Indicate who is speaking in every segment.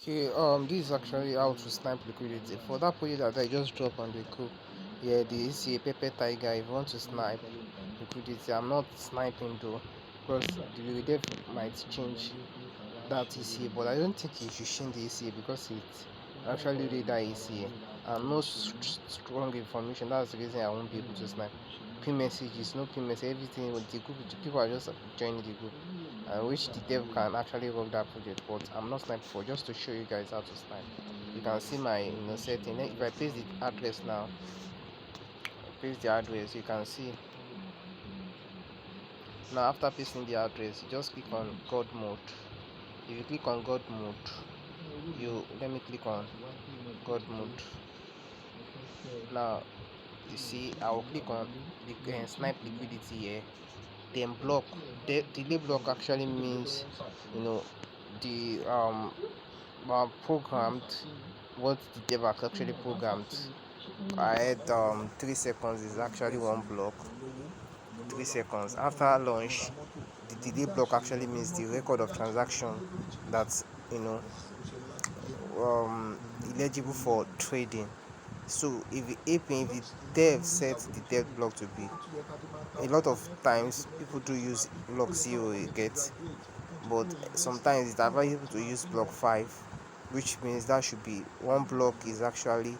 Speaker 1: Okay, this is actually how to snipe liquidity. For that project that I just dropped on the group, yeah, the ECA Pepe Tiger. If you want to snipe liquidity, I'm not sniping though, because the dev might change that ECA, but I don't think you should change the ECA because it's actually read that ECA and no strong information. That's the reason I won't be able to snipe. Pin messages, no pin message, everything with the group, the people are just joining the group. Which the dev can actually work that project, but I'm not sniping for just to show you guys how to snipe. You can see my setting. Then if I paste the address now, paste the address, you can see now. After pasting the address, you just click on god mode. If you click on god mode, you let me click on god mode. Now you see I will click on the snipe liquidity here, then block. Delay block actually means, you know, the programmed what the dev actually programmed. I had 3 seconds is actually one block. 3 seconds after launch, the delay block actually means the record of transaction that's, you know, eligible for trading. So if the dev sets the dev block to be, a lot of times people do use block 0 you get, but sometimes it's advisable to use block 5, which means that should be one block is actually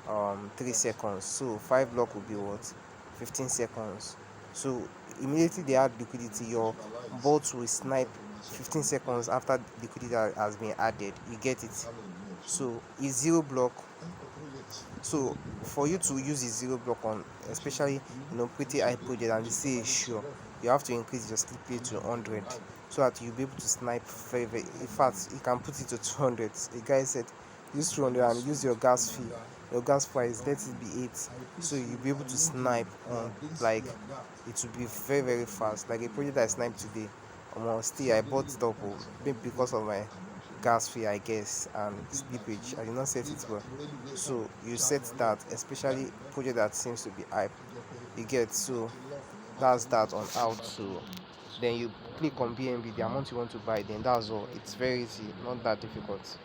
Speaker 1: 3 seconds, so 5 block will be what, 15 seconds. So immediately they add liquidity, your bot will snipe 15 seconds after liquidity has been added. You get it? So it's 0 block. So for you to use a 0 block on, especially, pretty high project and you say sure, you have to increase your slip rate to 100 so that you'll be able to snipe very. In fact, you can put it to 200. The guy said use 200 and use your gas fee, your gas price, let it be 8, so you'll be able to snipe on, like, it will be very very fast. Like a project I sniped today, still I bought double, maybe because of my gas fee, I guess, and slippage. I did not set it well. So you set that, especially project that seems to be hype. You get, so that's that on how to. Then you click on BNB, the amount you want to buy. Then that's all. It's very easy, not that difficult.